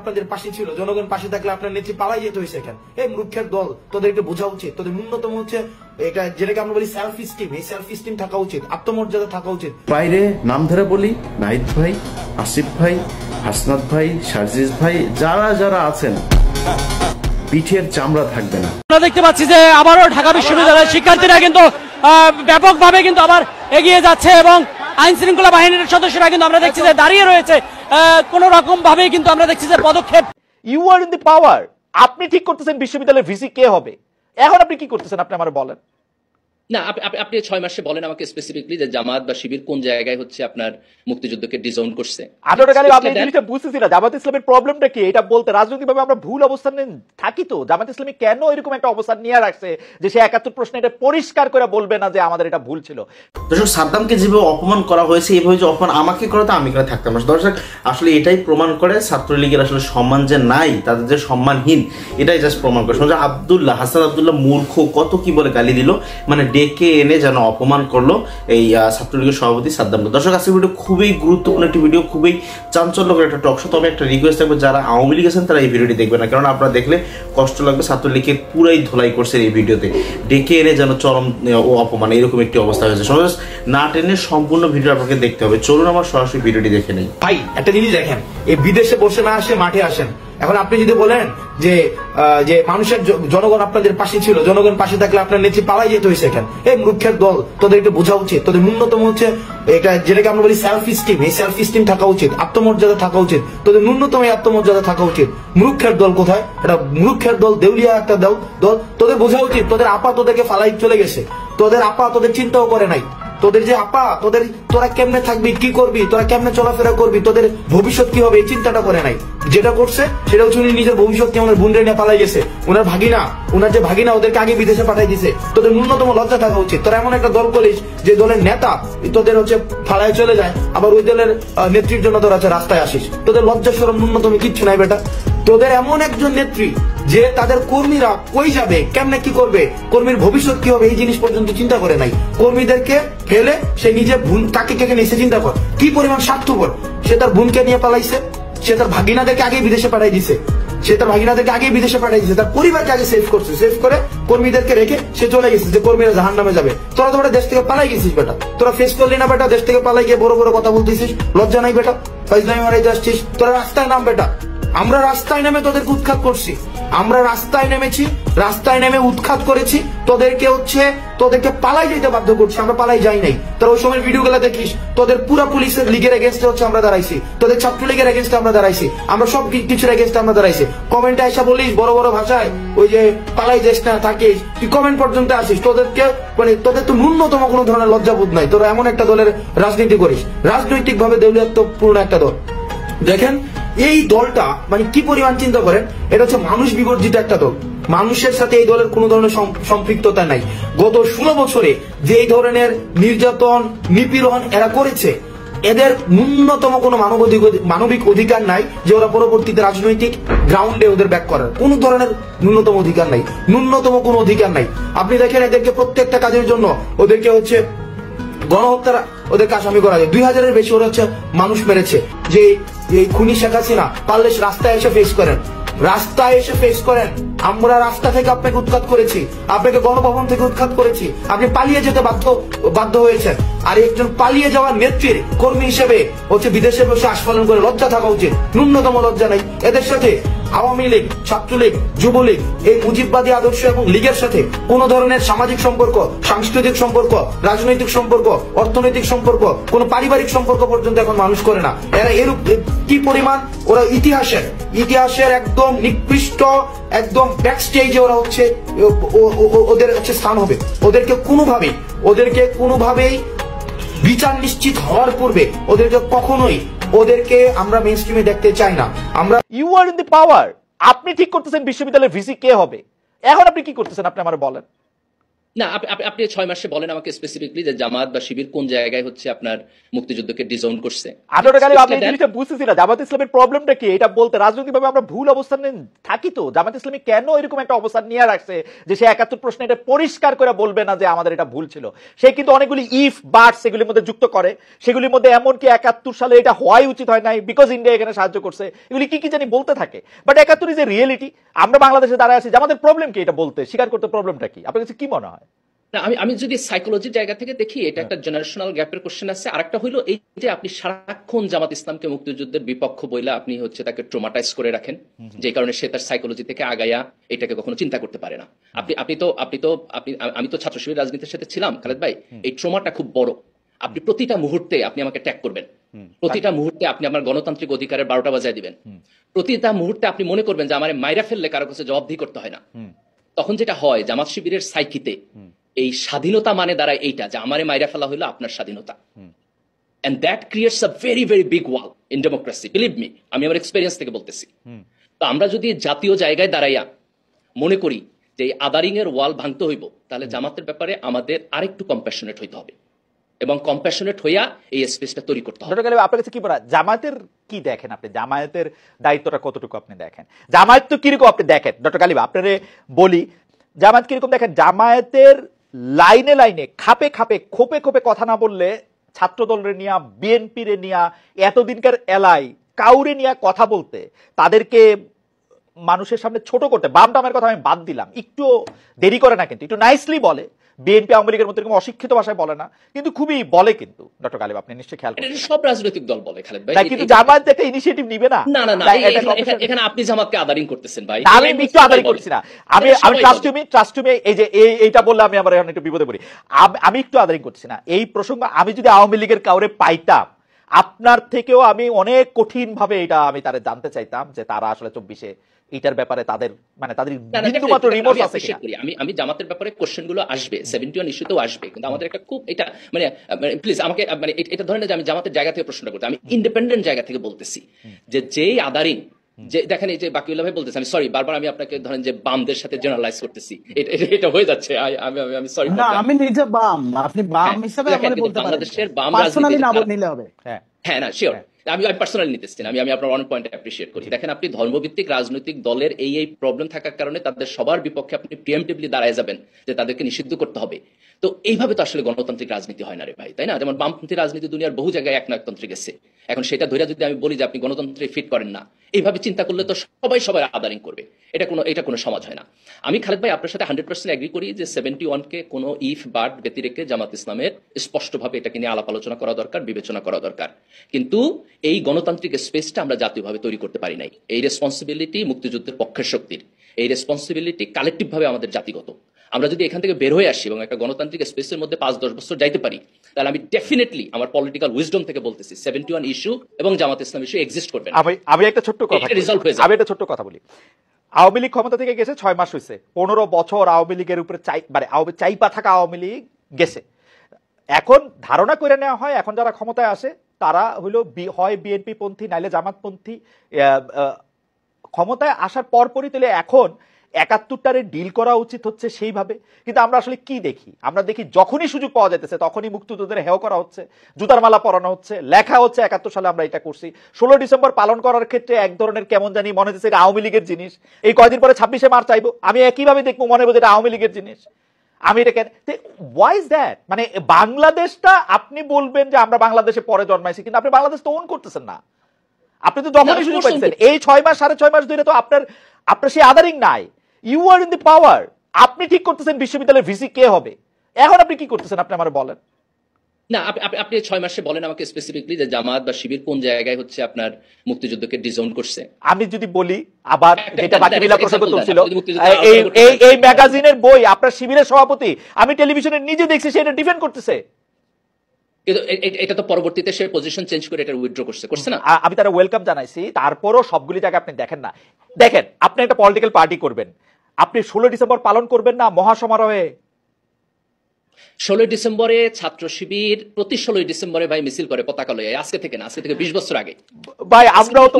আপনাদের পাশে ছিল, জনগণ পাশে থাকলে আপনার নেত্রী পালাই যেতে হয়েছে। কেন এই মূর্খের দল, তোদেরকে বোঝা উচিত, তোদের ন্যূনতম হচ্ছে এটা যেটাকে আমরা বলি সেলফ স্টিম, এই সেলফ স্টিম থাকা উচিত, আত্মমর্যাদা থাকা উচিত। বাইরে নাম ধরে বলি, নাহিদ ভাই, আসিফ ভাই, হাসনাত ভাই, সার্জিস ভাই, যারা যারা আছেন পিঠের চামড়া থাকবে না। আমরা দেখতে পাচ্ছি যে আবারও ঢাকা বিশ্ববিদ্যালয়ের শিক্ষার্থীরা কিন্তু ব্যাপকভাবে কিন্তু আবার এগিয়ে যাচ্ছে এবং আইন শৃঙ্খলা বাহিনীর সদস্যরা কিন্তু আমরা দেখছি যে দাঁড়িয়ে রয়েছে। কোন রকম ভাবে কিন্তু আমরা দেখছি যে পদক্ষেপ। ইউ আর ইন দি পাওয়ার। আপনি ঠিক করতেছেন বিশ্ববিদ্যালয়ের ভিসি কে হবে। এখন আপনি কি করতেছেন আপনি আমার বলেন না। আপনি 6 মাসে বলেন আমাকে স্পেসিফিকলি যে জামাত বা শিবির কোন জায়গায় হচ্ছে আপনার মুক্তিযুদ্ধকে ডিজাউন করছে। আপনি জিনিসটা বুঝতেছি না জামাত ইসলামের প্রবলেমটা কি এটা বলতে। রাজনৈতিকভাবে আমরা ভুল অবস্থানে থাকি তো। জামাত ইসলামী কেন এরকম একটা অবস্থান নিয়ে রাখছে যে সে 71 প্রশ্নে এটা পরিষ্কার করে বলবে না যে আমাদের এটা ভুল ছিল। দর্শক, সাদ্দামকে যেভাবে অপমান করা হয়েছে, এইভাবে যে অপমান আমাকে করে তো আমি করে থাকতাম না। দর্শক, আসলে এটাই প্রমাণ করে ছাত্রলীগের আসলে সম্মান যে নাই, তাদের যে সম্মানহীন, এটাই জাস্ট প্রমাণ করে। হাসান আব্দুল্লাহ মূর্খ কত কি বলে গালি দিল, মানে ডেকে এনে যেন অপমান করলো এই ছাত্রলীগের সভাপতি সাদ্দাম। দর্শক, আজকের ভিডিও খুবই গুরুত্বপূর্ণ একটি ভিডিও, খুবই চাঞ্চল্যকর একটা টক শো। তবে একটা রিকোয়েস্ট থাকবে, যারা আওয়ামী লীগ আছেন তারা এই ভিডিওটি দেখবে না, কারণ আপনারা দেখলে কষ্ট লাগবে। ছাত্রলীগকে পুরাই ধোলাই করছে এই ভিডিওতে, ডেকে এনে যেন চরম ও অপমান, এরকম একটি অবস্থা হয়েছে। সমাজ না টেনে সম্পূর্ণ ভিডিও আপনাকে দেখতে হবে। চলুন আমার সরাসরি ভিডিওটি দেখে নেই। ভাই একটা জিনিস দেখেন, এই বিদেশে বসে না আসে মাঠে আসেন। এখন আপনি যদি বলেন যে মানুষের জনগণ আপনাদের পাশে ছিল, জনগণ পাশে থাকলে আপনার নেত্রী পালাই যেতে হয়েছে। কেন এই মূর্খের দল, তোদেরকে বোঝা উচিত, তোদের ন্যূনতম হচ্ছে এটা যেটাকে আমরা বলি সেলফ স্টিম, এই সেলফ স্টিম থাকা উচিত, আত্মমর্যাদা থাকা উচিত, তোদের ন্যূনতম আত্মমর্যাদা থাকা উচিত। মূর্খের দল কোথায়? এটা মূর্খের দল, দেউলিয়া একটা দল। তোদের বোঝা উচিত, তোদের আপা তোদেরকে ফালাই চলে গেছে, তোদের আপা তোদের চিন্তাও করে নাই। তোদের যে আপা, তোরা কেমনে থাকবি, কি করবি, তোরা কেমনে চলাফেরা করবি, তোদের ভবিষ্যৎ কি হবে, এই চিন্তাটা করে নাই। যেটা করছে সেটা হচ্ছে উনি নিজের ভবিষ্যৎকে ওনার বোনরে নিয়ে পালাই গেছে। ওনার যে ভাগিনা ওদেরকে আগে বিদেশে পাঠাই দিছে। তোদের ন্যূনতম লজ্জা থাকা উচিত। তোরা এমন একটা দল করিস যে দলের নেতা তোদের হচ্ছে ফালায় চলে যায়, আবার ওই দলের নেত্রীর জন্য তোরা রাস্তায় আসিস। তোদের লজ্জা শরম ন্যূনতম কিচ্ছু নাই বেটা। তোদের এমন একজন নেত্রী যে তাদের কর্মীরা কই যাবে, কেমনে কি করবে, কর্মীর ভবিষ্যৎ কি হবে, এই জিনিস পর্যন্ত চিন্তা করে নাই। কর্মীদেরকে ফেলে সে নিজে কাকে নিয়ে চিন্তা কর, কি পরিমাণ স্বার্থপর। সে তার বোনকে নিয়ে পালাইছে, সে তার ভাগিনাদেরকে আগে বিদেশে পাঠাই দিছে, তার পরিবারকে আগে সেভ করছে, সেভ করে কর্মীদেরকে রেখে সে চলে গেছে যে কর্মীরা জাহান্নামে যাবে। তোরা তো দেশ থেকে পালাই গেছিস বেটা, তোরা ফেস করলি না বেটা, দেশ থেকে পালাই গিয়ে বড় বড় কথা বলতেছিস, লজ্জা নাই বেটা, ফাইজলামি মারাইতে আসছিস। তোরা রাস্তায় নাম বেটা। আমরা রাস্তায় নেমে তোদেরকে উৎখাত করছি, আমরা রাস্তায় নেমেছি, রাস্তায় নেমে উৎখাত করেছি, তোদেরকে পালাই যেতে বাধ্য করছি। আমরা পালাই যাই নাই। তোর ওই সময় ভিডিও গুলা দেখিস, তোদের পুরা পুলিশের লীগের এগেনস্টে হচ্ছে আমরা দাঁড়াইছি, তোদের ছাত্রলীগের এগেনস্টে আমরা দাঁড়াইছি, আমরা সব কিছুর এগেনস্টে আমরা দাঁড়াইছি। কমেন্টে আসা বলিস বড় বড় ভাষায় ওই যে পালাই যাস না থাকিস, তুই কমেন্ট পর্যন্ত আসিস। তোদের তো ন্যূনতম কোনো ধরনের লজ্জাবোধ নাই। তোরা এমন একটা দলের রাজনীতি করিস, রাজনৈতিক ভাবে দেউলিয়াত্বপূর্ণ একটা দল। দেখেন এই দলটা মানে কি পরিমাণ চিন্তা করেন, এটা হচ্ছে মানুষ বিবর্জিত একটা দল। মানুষের সাথে এই দলের কোন ধরনের সম্পৃক্ততা নাই। গত 16 বছরে যে এই ধরনের নির্যাতন নিপীড়ন এরা করেছে, এদের ন্যূনতম কোনো মানবিক অধিকার নাই যে ওরা পরবর্তীতে রাজনৈতিক গ্রাউন্ডে ওদের ব্যাক করার কোন ধরনের ন্যূনতম অধিকার নাই, ন্যূনতম কোনো অধিকার নাই। আপনি দেখেন এদেরকে প্রত্যেকটা কাজের জন্য ওদেরকে হচ্ছে গণহত্যার ওদেরকে আসামি করা যায়। 2000-এর বেশি ওরা হচ্ছে মানুষ মেরেছে। যে এই খুনি শেখ হাসিনা পারলে রাস্তায় এসে ফেস করেন। আমরা রাস্তা থেকে আপনাকে উৎখাত করেছি, আপনাকে গণভবন থেকে উৎখাত করেছি, আপনি পালিয়ে যেতে বাধ্য হয়েছেন। আর একজন পালিয়ে যাওয়ার নেত্রীর কর্মী হিসেবে হচ্ছে বিদেশে বসে আস্ফালন করে লজ্জা থাকা উচিত। ন্যূনতম লজ্জা নাই। এদের সাথে আওয়ামী লীগ, ছাত্রলীগ, যুবলীগ, এই মুজিববাদী আদর্শ এবং লীগের সাথে কোন ধরনের সামাজিক সম্পর্ক, সাংস্কৃতিক সম্পর্ক, রাজনৈতিক সম্পর্ক, অর্থনৈতিক সম্পর্ক, কোন পারিবারিক সম্পর্ক পর্যন্ত এখন মানুষ করে না। এরা এরূপ কি পরিমাণ ওরা ইতিহাসের একদম নিকৃষ্ট, একদম ব্যাক স্টেজে ওরা হচ্ছে ওদের হচ্ছে স্থান হবে। ওদেরকে কোনোভাবেই বিচার নিশ্চিত হওয়ার পূর্বে ওদেরকে আমরা মেইন স্ট্রিমে দেখতে চাই না। আমরা ইউ আর ইন দি পাওয়ার। আপনি ঠিক করতেছেন বিশ্ববিদ্যালয়ের ভিসি কে হবে। এখন আপনি কি করতেছেন আপনি আমার বলেন। না আপনি 6 মাসে বলেন আমাকে স্পেসিফিকলি যে জামাত বা শিবির কোন জায়গায় হচ্ছে আপনার মুক্তিযুদ্ধকে ডিজাউন করছে। আসলে গালিব আপনি জিনিসটা বুঝতেছি না, জামাত ইসলামের প্রবলেমটা কি এটা বলতে। রাজনৈতিকভাবে আমরা ভুল অবস্থানে থাকি তো, জামাত ইসলামী কেন এরকম একটা অবস্থান নিয়ে রাখছে যে সে 71 প্রশ্নে এটা পরিষ্কার করে বলবে না যে আমাদের এটা ভুল ছিল। সে কিন্তু অনেকগুলি ইফ বাট সেগুলির মধ্যে যুক্ত করে, সেগুলির মধ্যে এমনকি 71 সালে এটা হওয়াই উচিত হয় নাই বিকজ ইন্ডিয়া এখানে সাহায্য করছে, এগুলি কি কি জানি বলতে থাকে। But 71 is a reality. আমরা বাংলাদেশে দাঁড়ায় আছি, আমাদের প্রবলেম কি এটা বলতে, স্বীকার করতে প্রবলেমটা কি আপনার কাছে কি মনে হয়? না আমি যদি সাইকোলজির জায়গা থেকে দেখি এটা একটা জেনারেশনাল গ্যাপের কোশ্চেন আছে। আরেকটা হইলো এই যে আপনি সারাক্ষণ জামাত ইসলামকে মুক্তিযুদ্ধের বিপক্ষ বইলা আপনি হচ্ছে তাকে ট্রমাটাইজ করে রাখেন, যে কারণে সে তার সাইকোলজি থেকে আগায়া এটাকে কখনো চিন্তা করতে পারে না। আমি তো ছাত্র শিবির রাজনীতির সাথে ছিলাম খালেদ ভাই, এই ট্রমাটা খুব বড়। আপনি প্রতিটা মুহূর্তে আপনি আমাকে ট্যাগ করবেন, প্রতিটা মুহূর্তে আপনি আমার গণতান্ত্রিক অধিকারের 12টা বাজায় দিবেন, প্রতিটা মুহূর্তে আপনি মনে করবেন যে আমার মাইরা ফেললে কারো কাছে জবাবদিহি করতে হয় না। তখন যেটা হয় জামাত শিবিরের সাইকিতে এই স্বাধীনতা মানে দাঁড়ায় এইটা যে আমারে মাইরা ফেলা হইলো আপনার স্বাধীনতা, and that creates a very very big wall in democracy, believe me, আমি আমার এক্সপেরিয়েন্স থেকে বলতেছি। তো আমরা যদি জাতীয় জায়গায় দাঁড়াইয়া মনে করি যে এই আদারিং এর ওয়াল ভাঙতে হইব, তাহলে জামাতের ব্যাপারে আমাদের আরেকটু কম্প্যাশনেট হইতে হবে এবং কম্প্যাশনেট হইয়া এই স্পেসটা তৈরি করতে হবে। আপনার কাছে কি বলা, জামায়াতের কি দেখেন আপনি, জামায়াতের দায়িত্বটা কতটুকু আপনি দেখেন, জামায়াত তো কিরকম আপনি দেখেন? ডক্টর গালিব আপনারে বলি, জামায়াত কিরকম দেখেন? জামায়াতের লাইনে লাইনে খাপে খাপে খোপে খোপে কথা না বললে ছাত্র দলের নিয়া, বিএনপির নিয়া, এতদিনকার এলাই কাউরে নিয়ে কথা বলতে, তাদেরকে মানুষের সামনে ছোট করতে, বাম টামের কথা আমি বাদ দিলাম, একটু দেরি করে না কিন্তু একটু নাইসলি বলে। বিএনপি আওয়ামী লীগের মতো এরকম অশিক্ষিত ভাষায় বলে না, কিন্তু খুবই বলে। কিন্তু ডক্টর গালিব আপনি নিশ্চয়ই খেয়াল করেন সব রাজনৈতিক দল বলে খালেদ ভাই, কিন্তু জামায়াত একটা ইনিশিয়েটিভ নিবে না। না এখানে আপনি জামাতকে আদারিং করতেছেন ভাই। আমি একটু আদারিং করছি না, আমি ট্রাস্ট মি এই যে এইটা বললে আমি আবার এখন একটু বিপদে পড়ি। আমি একটু আদারিং করছি না এই প্রসঙ্গ। আমি যদি আওয়ামী লীগের কাউরে পাইতাম, আপনার থেকেও আমি অনেক কঠিন ভাবে এটা আমি তারা জানতে চাইতাম যে তারা আসলে 24-এ এটার ব্যাপারে তাদের মানে তাদের বিন্দুমাত্র রিমোর্স আছে কিনা। আমি জামাতের ব্যাপারে কোশ্চেন গুলো আসবে, 71 ইস্যুতেও আসবে, কিন্তু আমাদের একটা খুব এটা মানে প্লিজ আমাকে মানে এটা ধরেন যে আমি জামাতের জায়গা থেকে প্রশ্নটা করতে, আমি ইন্ডিপেন্ডেন্ট জায়গা থেকে বলতেছি যে যেই আদারিং, যে দেখেন এই যে বাকিউল্লাহ ভাই বলতেছে, আমি সরি বারবার আমি আপনাকে ধরেন যে বামদের সাথে জেনারেলাইজ করতেছি, এটা হয়ে যাচ্ছে, আমি সরি না, আমি নিজে বাম, আপনি বাম হিসেবে আমারে বলতে পারেন, বাংলাদেশের বাম পার্সোনালি রাজনীতি না নিলে হবে। হ্যাঁ না শিওর, আমি পার্সোনালি নিতেছি না, আমি আপনার ওয়ান পয়েন্ট অ্যাপ্রিশিয়েট করি। দেখেন আপনি ধর্মভিত্তিক রাজনৈতিক দলের এই প্রবলেম থাকার কারণে তাদের সবার বিপক্ষে আপনি প্রিএমটিভলি দাঁড়ায় যাবেন যে তাদেরকে নিষিদ্ধ করতে হবে। তো এইভাবে তো আসলে গণতান্ত্রিক রাজনীতি হয় না রে ভাই, তাই না? যেমন বামপন্থী রাজনীতি দুনিয়ার বহু জায়গায় একনায়কতন্ত্রে গেছে, এখন সেটা ধরে যদি আমি বলি যে আপনি গণতন্ত্রে ফিট করেন না, এইভাবে চিন্তা করলে তো সবাই আদারিং করবে, এটা কোনো সমাজ হয় না। আমি খালেদ ভাই আপনার সাথে 100% এগ্রি করি যে 71-কে কোনো ইফ বাট ব্যতি রেখে জামাত ইসলামের স্পষ্টভাবে এটাকে নিয়ে আলাপ আলোচনা করা দরকার, বিবেচনা করা দরকার। কিন্তু এই গণতান্ত্রিক স্পেসটা আমরা জাতীয়ভাবে তৈরি করতে পারি নাই। এই রেসপন্সিবিলিটি মুক্তিযুদ্ধের পক্ষের শক্তির, এই রেসপন্সিবিলিটি কালেকটিভ ভাবে আমাদের জাতিগত। আমরা যদি এখান থেকে বের হয়ে আসি এবং একটা গণতান্ত্রিক স্পেসের মধ্যে 5-10 বছর যাইতে পারি, তাহলে আমি ডেফিনেটলি আমার পলিটিক্যাল উইজডম থেকে বলতেছি 71 ইস্যু এবং জামাত ইসলাম ইস্যু এক্সিস্ট করবে না। আমি একটা ছোট্ট কথা বলি। আওয়ামী লীগ ক্ষমতা থেকে গেছে 6 মাস হয়েছে, 15 বছর আওয়ামী লীগের উপরে চাইপা থাকা আওয়ামী লীগ গেছে। এখন ধারণা করে নেওয়া হয় এখন যারা ক্ষমতায় আসে তারা হইলো হয় বিএনপি পন্থী নাইলে জামাত পন্থী। ক্ষমতায় আসার পরপরই তাহলে এখন 71টারে ডিল করা উচিত হচ্ছে সেইভাবে। কিন্তু আমরা আসলে কি দেখি? আমরা দেখি যখনই সুযোগ পাওয়া যাইতেছে তখনই মুক্তিযোদ্ধাদের হেয় করা হচ্ছে, জুতার মালা পরানো হচ্ছে, লেখা হচ্ছে 71 সালে আমরা এটা করছি। 16 ডিসেম্বর পালন করার ক্ষেত্রে এক ধরনের কেমন জানি মনে হচ্ছে এটা আওয়ামী লীগের জিনিস। এই কয়দিন পরে 26শে মার্চ চাইবো, আমি একইভাবে দেখবো, মনে হবে এটা আওয়ামী লীগের জিনিস। আমি এটা কেন ওয়াই ইজ দ্যাট? মানে বাংলাদেশটা আপনি বলবেন যে আমরা বাংলাদেশে পরে জন্মাইছি, কিন্তু আপনি বাংলাদেশ তো ওন করতেছেন না। আপনি তো যখনই সুযোগ পাচ্ছেন এই 6 মাস 6.5 মাস ধরে তো আপনার সেই আদারিং নাই। ইউ আর ইন দি পাওয়ার, আপনি ঠিক করতেছেন বিশ্ববিদ্যালয়ের ভিসি কে হবে। এখন আপনি কি করতেছেন আপনি আমার বলেন না। আপনি 6 মাসে বলেন আমাকে স্পেসিফিকলি যে জামাত বা শিবির কোন জায়গায় হচ্ছে আপনার মুক্তিযুদ্ধকে ডিজাউন করছে। আমি যদি বলি আবার যেটা বাকিবিলা প্রসঙ্গ তুলছিল, এই ম্যাগাজিনের বই আপনার শিবিরের সভাপতি আমি টেলিভিশনে নিজে দেখছি সেটা ডিফেন্ড করতেছে। এটা তো পরবর্তীতে সে পজিশন চেঞ্জ করে এটা উইথড্র করছে না। আমি তারা ওয়েলকাম জানাইছি, তারপরও সবগুলি জায়গায় আপনি দেখেন না। দেখেন আপনি একটা পলিটিক্যাল পার্টি করবেন, আপনি 16 ডিসেম্বর পালন করবেন না মহাসমারোহে? 16 ডিসেম্বরে ছাত্র শিবির প্রতি 16 ডিসেম্বরে ভাই মিছিল করে পতাকা লয়ে, আজকে থেকে না, আজকে থেকে 20 বছর আগে। ভাই আমরাও তো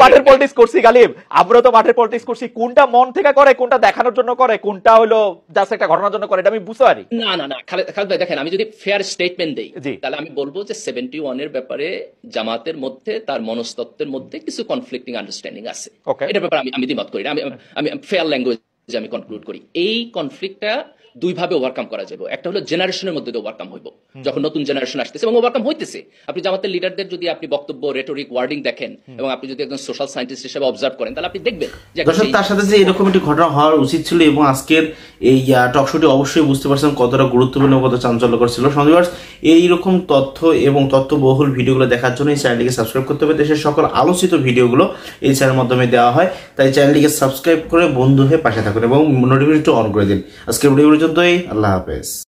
মাঠের পলিটিক্স করছি গালিব, আমরাও তো মাঠের পলিটিক্স করছি। কোনটা মন থেকে করে, কোনটা দেখানোর জন্য করে, কোনটা হলো জাস্ট একটা ঘটনার জন্য করে, এটা আমি বুঝতে পারি না। খালেদ ভাই দেখেন, আমি যদি ফেয়ার স্টেটমেন্ট দেই তাহলে আমি বলবো যে 71 এর ব্যাপারে জামাতের মধ্যে তার মনস্তত্ত্বের মধ্যে কিছু কনফ্লিক্টিং আন্ডারস্ট্যান্ডিং আছে। এটার ব্যাপারে আমি দ্বিমত করি না, আমি ফেয়ার ল্যাঙ্গুয়েজ আমি কনক্লুড করি। এই কনফ্লিক্টটা দুই ভাবে ওভারকাম করা যাবে। একটা হলো জেনারেশনের মধ্যে ওভারকাম হইব, যখন নতুন জেনারেশন আসতেছে এবং ওভারকাম হইতেছে। আপনি জামাতের লিডারদের যদি আপনি বক্তব্য, রেটরিক, ওয়ার্ডিং দেখেন এবং আপনি যদি একজন সোশ্যাল সায়েন্টিস্ট হিসেবে অবজার্ভ করেন তাহলে আপনি দেখবেন যে তার সাথে যে এরকম একটি ঘটনা হওয়ার উচিত ছিল। এবং আজকের এই টকশোটি অবশ্যই বুঝতে পারছেন কতটা গুরুত্বপূর্ণ, কত চাঞ্চল্যকর ছিল। সন্দীপ এইরকম তথ্য এবং তথ্যবহুল ভিডিওগুলো দেখার জন্য এই চ্যানেলটিকে সাবস্ক্রাইব করতে হবে। দেশের সকল আলোচিত ভিডিওগুলো এই চ্যানেলের মাধ্যমে দেওয়া হয়, তাই চ্যানেলটিকে সাবস্ক্রাইব করে বন্ধু হয়ে পাশে থাকুন এবং নোটিফিকেশনটি অন করে দিন। আজকের ভিডিও পর্যন্তই, আল্লাহ হাফেজ।